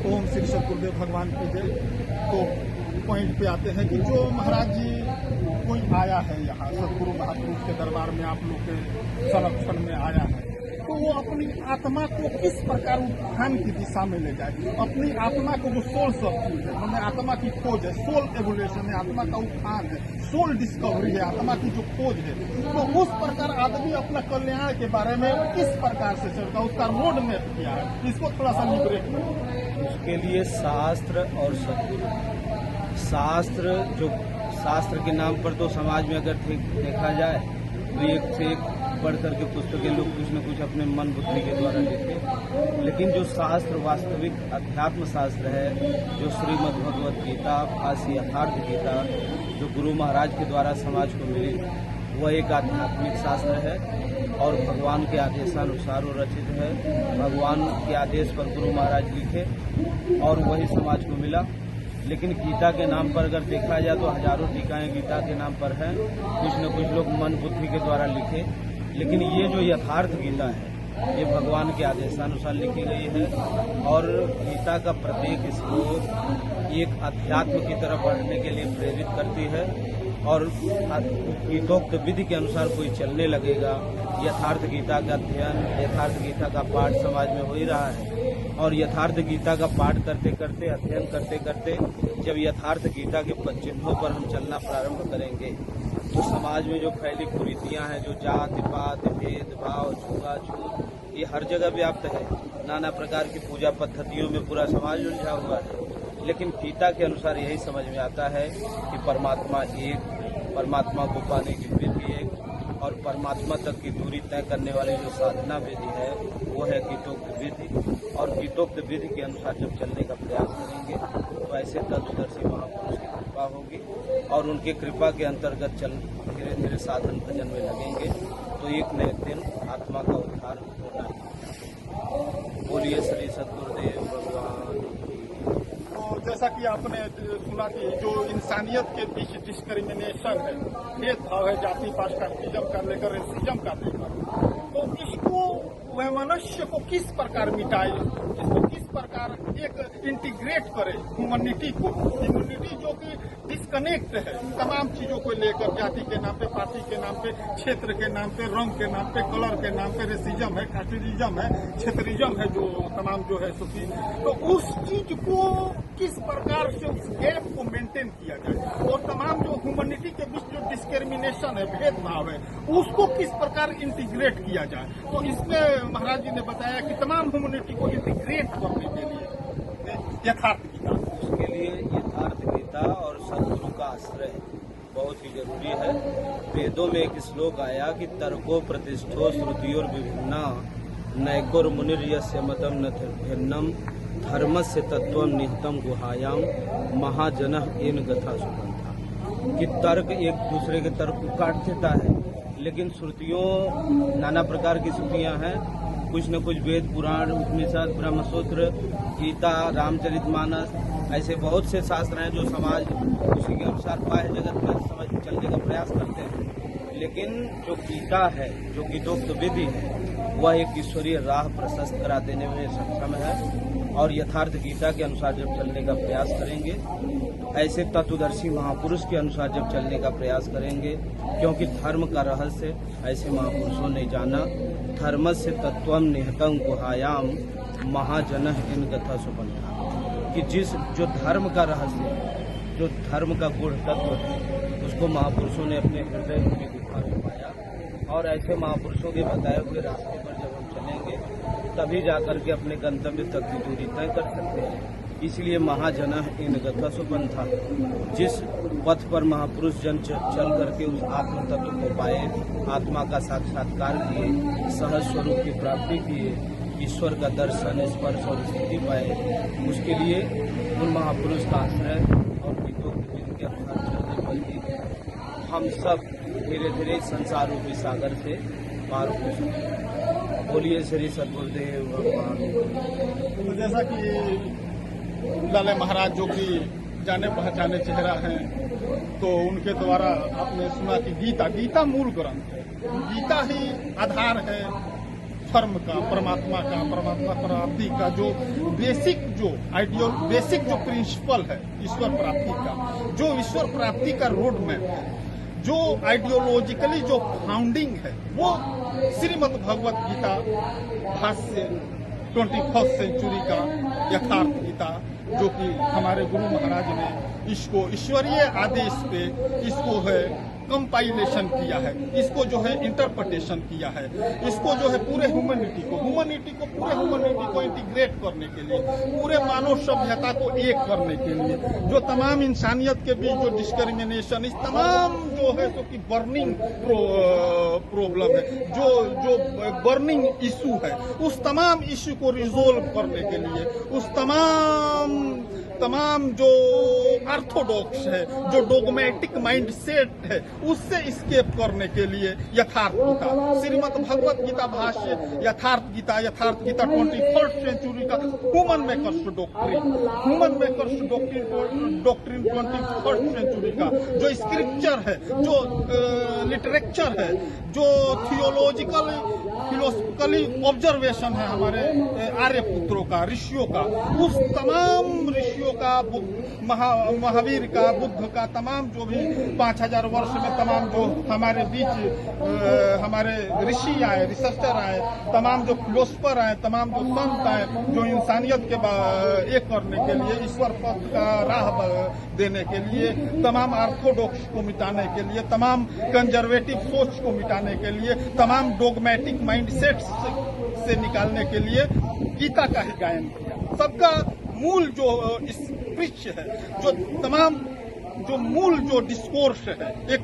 ओम श्री सतगुरुदेव भगवान की जय। तो पॉइंट पे आते हैं कि जो महाराज जी कोई आया है यहाँ सतगुरु महापुरुष के दरबार में, आप लोग के संरक्षण में आया है, तो वो अपनी आत्मा को किस प्रकार उत्थान की दिशा में ले जाए। अपनी आत्मा को जो सोल सब चीज है, हमें आत्मा की खोज है, सोल एवोल्यूशन है, आत्मा का उत्थान है, सोल डिस्कवरी है, आत्मा की जो खोज है, तो उस प्रकार आदमी अपना कल्याण के बारे में किस प्रकार से चलता है, उसका रोड मैप क्या है, इसको थोड़ा सा लिबरेट करें। उसके लिए शास्त्र और सद्गुरु। शास्त्र के नाम पर तो समाज में अगर देखा जाए तो एक से एक पढ़ करके पुस्तकें लोग कुछ न कुछ अपने मन बुद्धि के द्वारा लिखते, लेकिन जो शास्त्र वास्तविक अध्यात्म शास्त्र है, जो श्रीमद् भगवत गीता काशी यथार्थ गीता जो गुरु महाराज के द्वारा समाज को मिली, वह एक आध्यात्मिक शास्त्र है और भगवान के आदेशानुसार वो रचित है। भगवान के आदेश पर गुरु महाराज लिखे और वही समाज को मिला। लेकिन गीता के नाम पर अगर देखा जाए तो हजारों टीकाएं गीता के नाम पर हैं, कुछ न कुछ लोग मन बुद्धि के द्वारा लिखे, लेकिन ये जो यथार्थ गीता है ये भगवान के आदेशानुसार लिखी गई है और गीता का प्रत्येक श्लोक एक अध्यात्म की तरफ बढ़ने के लिए प्रेरित करती है और गीतोक्त विधि के अनुसार कोई चलने लगेगा। यथार्थ गीता का अध्ययन, यथार्थ गीता का पाठ समाज में हो ही रहा है और यथार्थ गीता का पाठ करते करते, अध्ययन करते करते जब यथार्थ गीता के पद चिन्हों पर हम चलना प्रारंभ करेंगे तो समाज में जो फैली कुरीतियां हैं, जो जाति पात भेदभाव छुआछूत, ये हर जगह व्याप्त है। नाना प्रकार की पूजा पद्धतियों में पूरा समाज उलझा हुआ है, लेकिन गीता के अनुसार यही समझ में आता है कि परमात्मा एक, परमात्मा को पाने की विधि एक और परमात्मा तक की दूरी तय करने वाली जो साधना विधि है वो है गीतोक्त विधि। और गीतोक्त विधि के अनुसार जब चलने का प्रयास करेंगे तो ऐसे तत्वदर्शी महापुरुष की कृपा होगी और उनके कृपा के अंतर्गत चल धीरे धीरे साधन भजन में लगेंगे तो एक नए दिन आत्मा का उद्धार होना है। बोलिए श्री सतगुरुदेव भगवान। तो जैसा कि आपने सुना कि जो इंसानियत के बीच डिस्क्रिमिनेशन है, भेदभाव है, जाति पात कास्टिज्म का लेकर रेसिज्म का लेकर, तो इसको वह मनुष्य को किस प्रकार मिटाए, इसको किस प्रकार एक इंटीग्रेट करे ह्यूमनिटी को, ह्यूमनिटी जो कि डिस्कनेक्ट है तमाम चीजों को लेकर, जाति के नाम पे, पार्टी के नाम पे, क्षेत्र के नाम पे, रंग के नाम पे, कलर के नाम पे, रेसिज्म है, कास्टिज्म है, क्षेत्रिज्म है, जो तमाम जो है सुखी, तो उस चीज को किस प्रकार से उस गैप को मेंटेन किया जाए और तमाम जो ह्यूमनिटी के बीच जो डिस्क्रिमिनेशन है, भेदभाव है, उसको किस प्रकार इंटीग्रेट किया जाए। तो इसमें महाराज जी ने बताया कि तमाम ह्यूमनिटी को इंटीग्रेट करने के लिए यथार्थ गीता, उसके लिए यथार्थ गीता और सद्गुरु का आश्रय बहुत ही जरूरी है। वेदों में एक श्लोक आया कि तर्को प्रतिष्ठो श्रुतियोर विभिन्ना नैकोर मुनिर्यस्य मतम न भिन्नम धर्मस्य तत्वम निहितम गुहायाम महाजनः येन गथा सुबंधा। कि तर्क एक दूसरे के तर्क को काट देता है, लेकिन श्रुतियों नाना प्रकार की श्रुतियां हैं, कुछ न कुछ वेद पुराण उपनिषद ब्रह्मसूत्र गीता रामचरितमानस ऐसे बहुत से शास्त्र हैं जो समाज उसी के अनुसार बाह्य जगत में समझ चलने का प्रयास करते हैं। लेकिन जो गीता है, जो गीतोक्त विधि है, वह एक ईश्वरीय राह प्रशस्त करा देने में सक्षम है और यथार्थ गीता के अनुसार जब चलने का प्रयास करेंगे, ऐसे तत्वदर्शी महापुरुष के अनुसार जब चलने का प्रयास करेंगे, क्योंकि धर्म का रहस्य ऐसे महापुरुषों ने जाना, धर्मस्य तत्वम निहितं गुहायाम महाजनः येन गथा सुबंधा। कि जो धर्म का रहस्य है, जो धर्म का गुण तत्व है, उसको महापुरुषों ने अपने हृदय की गुफा में पाया और ऐसे महापुरुषों के बताए हुए रास्ते पर जब हम चलेंगे तभी जाकर के अपने गंतव्य तक की दूरी तय कर सकते हैं। इसलिए महाजनः येन गथा सुबंधा, जिस पथ पर महापुरुष जन चल करके उस आत्म तत्व को पाए, आत्मा का साक्षात्कार किए, सहज स्वरूप की प्राप्ति किए, ईश्वर का दर्शन स्पर्श और स्थिति पाए, उसके लिए उन महापुरुष का आश्रय और गीतोक्त विधि के अनुसार चलने पर ही हम सब धीरे धीरे संसार रूपी सागर से पार हो सकते। बोलिए श्री सतगुरुदेव भगवान। तो जैसा कि लाले महाराज जो कि जाने पहचाने चेहरा हैं, तो उनके द्वारा आपने सुना कि गीता मूल ग्रंथ है, गीता ही आधार है धर्म का, परमात्मा प्राप्ति का जो बेसिक जो प्रिंसिपल है ईश्वर प्राप्ति का, जो ईश्वर प्राप्ति का रोड मैप है, जो आइडियोलॉजिकली जो फाउंडिंग है, वो श्रीमद् भगवत गीता भाष्य 21st सेंचुरी का यथार्थ गीता, जो कि हमारे गुरु महाराज ने इसको ईश्वरीय आदेश पे इसको है कंपाइलेशन किया है, इसको जो है इंटरप्रिटेशन किया है, इसको जो है पूरे ह्यूमैनिटी को इंटीग्रेट करने के लिए, पूरे मानव सभ्यता को एक करने के लिए, जो तमाम इंसानियत के बीच जो डिस्क्रिमिनेशन, इस तमाम जो है जो कि बर्निंग प्रॉब्लम है, जो बर्निंग इशू है, उस तमाम इशू को रिजोल्व करने के लिए, उस तमाम जो ऑर्थोडॉक्स है, जो डोगमेटिक माइंड सेट है, उससे स्केप करने के लिए यथार्थ गीता, श्रीमद् भगवत गीता भाष्य यथार्थ गीता 21st सेंचुरी का human makers doctrine 21st century का जो स्क्रिप्चर है, जो लिटरेचर है, जो थियोलॉजिकल फिलोसफिकली ऑब्जर्वेशन है हमारे आर्यपुत्रों का, ऋषियों का, उस तमाम ऋषियों का, महावीर का, बुद्ध का, तमाम जो भी 5000 वर्ष में तमाम जो हमारे बीच हमारे ऋषि आए, रिसर्चर आए, तमाम जो फिलोसफर आए, तमाम जो संत आए, जो इंसानियत के एक करने के लिए, ईश्वर पथ का राह देने के लिए, तमाम ऑर्थोडॉक्स को मिटाने के लिए, तमाम कंजर्वेटिव सोच को मिटाने के लिए, तमाम डोगमेटिक माइंडसेट से निकालने के लिए गीता का ही गायन किया। सबका मूल जो स्पिरिच है, जो तमाम जो मूल जो डिस्कोर्स है, एक